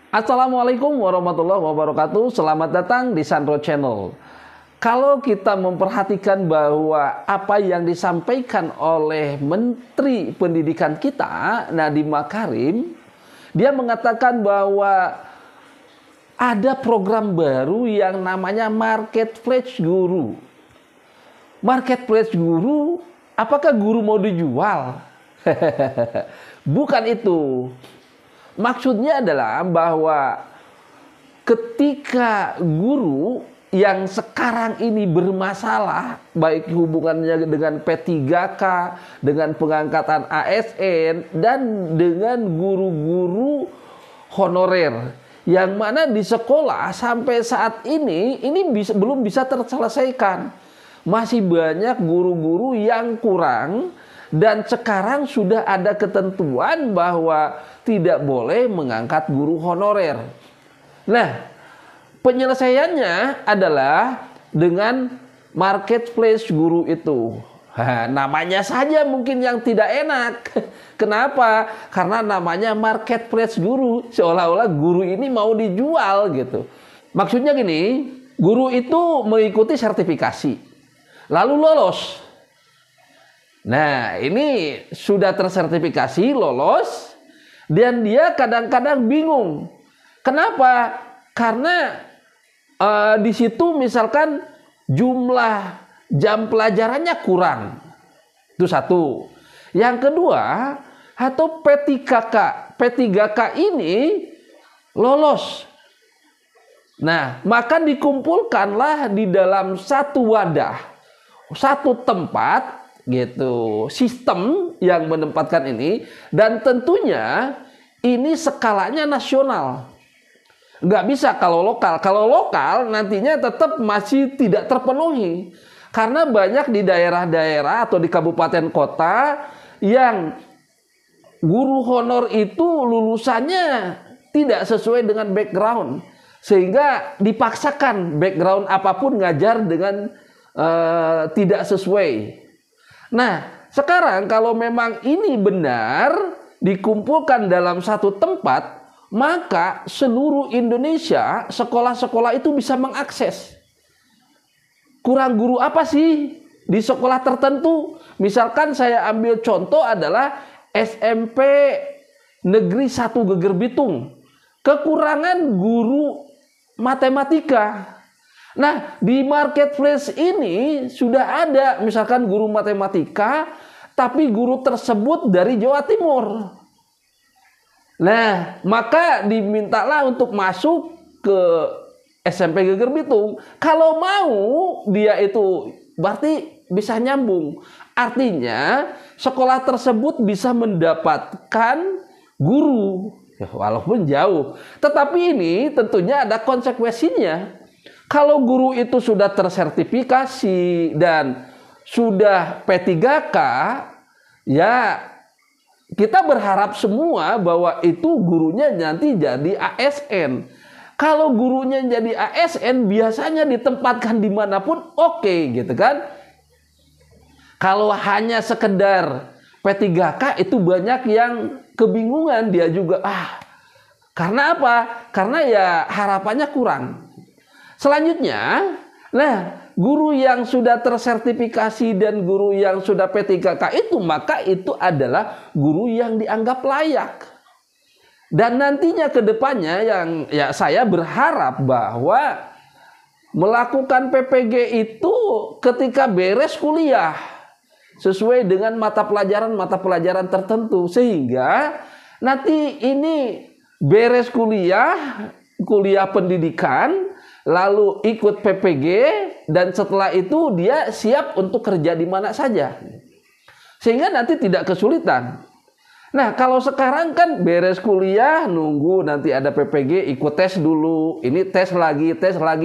Assalamualaikum warahmatullahi wabarakatuh. Selamat datang di Sandro Channel. Kalau kita memperhatikan bahwa apa yang disampaikan oleh Menteri Pendidikan kita, Nadiem Makarim, dia mengatakan bahwa ada program baru yang namanya Marketplace Guru. Marketplace Guru, apakah guru mau dijual? Bukan itu. Maksudnya adalah bahwa ketika guru yang sekarang ini bermasalah, baik hubungannya dengan P3K, dengan pengangkatan ASN, dan dengan guru-guru honorer, yang mana di sekolah sampai saat ini belum bisa terselesaikan. Masih banyak guru-guru yang kurang. Dan sekarang sudah ada ketentuan bahwa tidak boleh mengangkat guru honorer. Nah, penyelesaiannya adalah dengan marketplace guru itu. Namanya saja mungkin yang tidak enak. Kenapa? Karena namanya marketplace guru. Seolah-olah guru ini mau dijual gitu. Maksudnya gini, guru itu mengikuti sertifikasi, lalu lolos. Nah, ini sudah tersertifikasi, lolos, dan dia kadang-kadang bingung. Kenapa? Karena di situ misalkan jumlah jam pelajarannya kurang. Itu satu. Yang kedua, atau P3K. P3K ini lolos. Nah, maka dikumpulkanlah di dalam satu wadah, satu tempat, gitu, sistem yang menempatkan ini, dan tentunya ini skalanya nasional. Nggak bisa kalau lokal. Kalau lokal nantinya tetap masih tidak terpenuhi, karena banyak di daerah-daerah atau di kabupaten kota yang guru honor itu lulusannya tidak sesuai dengan background, sehingga dipaksakan background apapun ngajar dengan tidak sesuai. Nah, sekarang kalau memang ini benar dikumpulkan dalam satu tempat, maka seluruh Indonesia, sekolah-sekolah itu bisa mengakses. Kurang guru apa sih di sekolah tertentu? Misalkan saya ambil contoh adalah SMP Negeri 1 Geger Bitung. Kekurangan guru matematika. Nah, di marketplace ini sudah ada misalkan guru matematika, tapi guru tersebut dari Jawa Timur. Nah, maka dimintalah untuk masuk ke SMP Geger Bitung. Kalau mau dia itu berarti bisa nyambung. Artinya sekolah tersebut bisa mendapatkan guru, walaupun jauh. Tetapi ini tentunya ada konsekuensinya. Kalau guru itu sudah tersertifikasi dan sudah P3K, ya kita berharap semua bahwa itu gurunya nanti jadi ASN. Kalau gurunya jadi ASN biasanya ditempatkan dimanapun oke, gitu kan. Kalau hanya sekedar P3K itu banyak yang kebingungan, dia juga karena apa? Karena ya harapannya kurang. Selanjutnya, nah, guru yang sudah tersertifikasi dan guru yang sudah P3K itu, maka itu adalah guru yang dianggap layak. Dan nantinya ke depannya yang ya saya berharap bahwa melakukan PPG itu ketika beres kuliah sesuai dengan mata pelajaran tertentu, sehingga nanti ini beres kuliah pendidikan, lalu ikut PPG, dan setelah itu dia siap untuk kerja di mana saja, sehingga nanti tidak kesulitan. Nah, kalau sekarang kan beres kuliah nunggu nanti ada PPG, ikut tes dulu, ini tes lagi,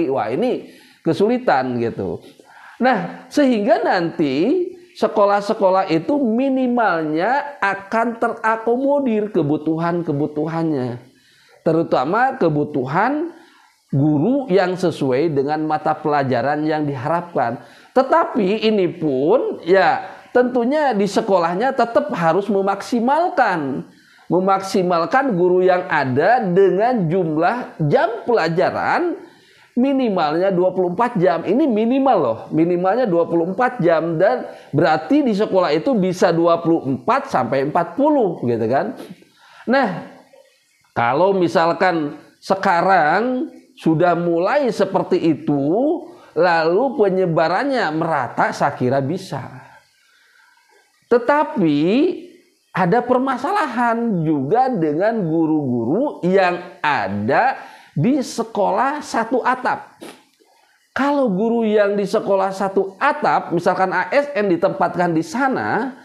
wah ini kesulitan gitu. Nah, sehingga nanti sekolah-sekolah itu minimalnya akan terakomodir kebutuhannya, terutama kebutuhan guru yang sesuai dengan mata pelajaran yang diharapkan. Tetapi ini pun ya tentunya di sekolahnya tetap harus memaksimalkan memaksimalkan guru yang ada dengan jumlah jam pelajaran minimalnya 24 jam. Ini minimal loh, minimalnya 24 jam, dan berarti di sekolah itu bisa 24 sampai 40 gitu kan. Nah, kalau misalkan sekarang sudah mulai seperti itu, lalu penyebarannya merata, saya kira bisa. Tetapi ada permasalahan juga dengan guru-guru yang ada di sekolah satu atap. Kalau guru yang di sekolah satu atap, misalkan ASN ditempatkan di sana,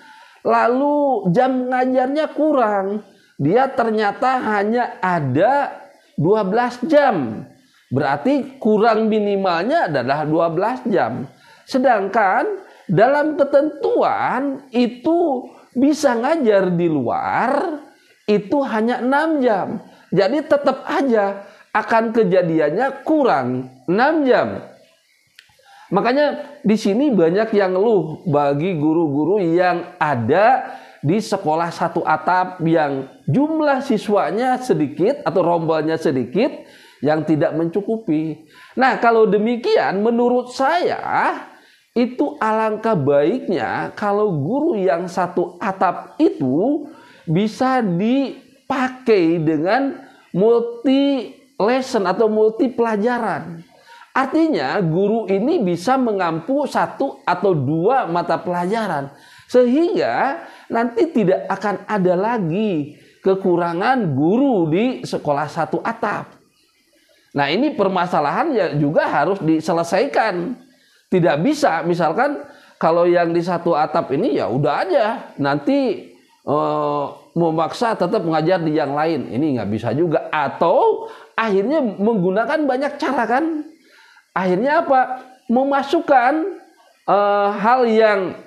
lalu jam ngajarnya kurang. Dia ternyata hanya ada 12 jam. Berarti kurang minimalnya adalah 12 jam. Sedangkan dalam ketentuan itu bisa ngajar di luar itu hanya 6 jam. Jadi tetap aja akan kejadiannya kurang 6 jam. Makanya di sini banyak yang ngeluh bagi guru-guru yang ada di sekolah satu atap yang jumlah siswanya sedikit atau rombalnya sedikit yang tidak mencukupi. Nah, kalau demikian menurut saya itu alangkah baiknya kalau guru yang satu atap itu bisa dipakai dengan multi lesson atau multi pelajaran. Artinya guru ini bisa mengampu 1 atau 2 mata pelajaran, sehingga nanti tidak akan ada lagi kekurangan guru di sekolah satu atap. Nah, ini permasalahan ya juga harus diselesaikan. Tidak bisa misalkan kalau yang di satu atap ini ya udah aja nanti memaksa tetap mengajar di yang lain. Ini nggak bisa juga. Atau akhirnya menggunakan banyak cara kan. Akhirnya apa? Memasukkan hal yang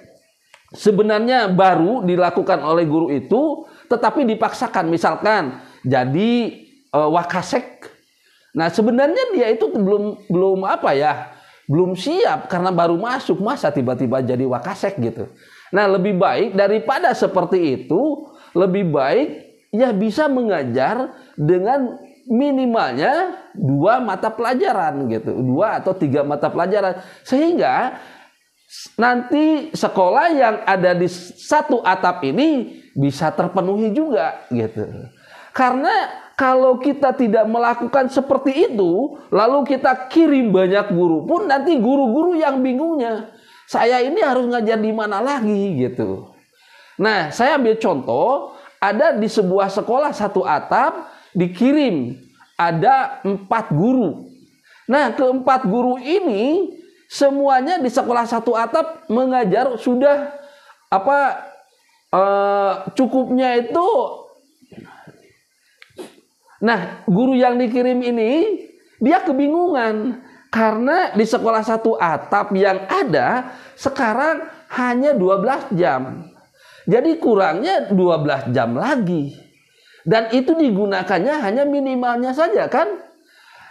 sebenarnya baru dilakukan oleh guru itu, tetapi dipaksakan. Misalkan jadi wakasek. Nah, sebenarnya dia itu belum apa ya? Belum siap karena baru masuk, masa tiba-tiba jadi wakasek gitu. Nah, lebih baik daripada seperti itu, lebih baik ya bisa mengajar dengan minimalnya 2 mata pelajaran gitu, 2 atau 3 mata pelajaran, sehingga nanti sekolah yang ada di satu atap ini bisa terpenuhi juga gitu. Karena kalau kita tidak melakukan seperti itu, lalu kita kirim banyak guru pun nanti guru-guru yang bingungnya. Saya ini harus ngajar di mana lagi gitu. Nah, saya ambil contoh, ada di sebuah sekolah satu atap dikirim ada 4 guru. Nah, ke-4 guru ini semuanya di sekolah satu atap mengajar sudah cukupnya itu. Nah, guru yang dikirim ini dia kebingungan karena di sekolah satu atap yang ada sekarang hanya 12 jam. Jadi kurangnya 12 jam lagi. Dan itu digunakannya hanya minimalnya saja kan.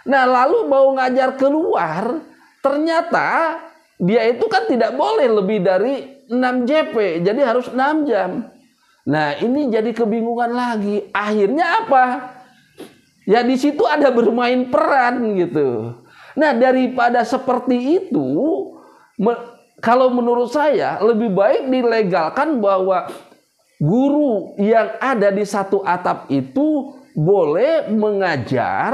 Nah, lalu mau ngajar keluar, ternyata dia itu kan tidak boleh lebih dari 6 JP. Jadi harus 6 jam. Nah, ini jadi kebingungan lagi. Akhirnya apa? Ya di situ ada bermain peran gitu. Nah, daripada seperti itu, kalau menurut saya lebih baik dilegalkan bahwa guru yang ada di satu atap itu boleh mengajar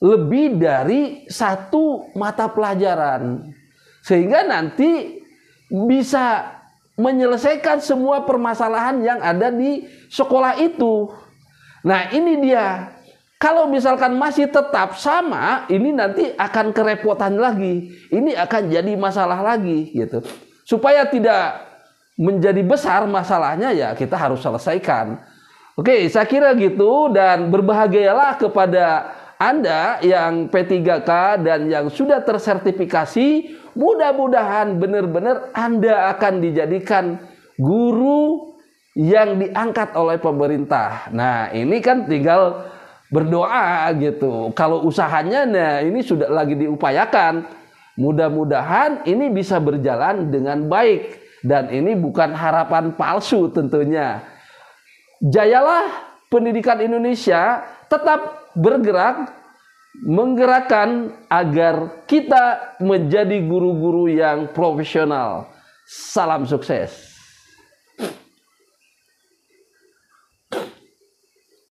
lebih dari 1 mata pelajaran. Sehingga nanti bisa menyelesaikan semua permasalahan yang ada di sekolah itu. Nah, ini dia. Kalau misalkan masih tetap sama, ini nanti akan kerepotan lagi. Ini akan jadi masalah lagi gitu. Supaya tidak menjadi besar masalahnya, ya kita harus selesaikan. Oke, saya kira gitu, dan berbahagialah kepada Anda yang P3K dan yang sudah tersertifikasi. Mudah-mudahan benar-benar Anda akan dijadikan guru yang diangkat oleh pemerintah. Nah, ini kan tinggal berdoa gitu. Kalau usahanya, nah ini sudah lagi diupayakan. Mudah-mudahan ini bisa berjalan dengan baik. Dan ini bukan harapan palsu tentunya. jayalah pendidikan Indonesia tetap bergerak, menggerakkan agar kita menjadi guru-guru yang profesional. Salam sukses.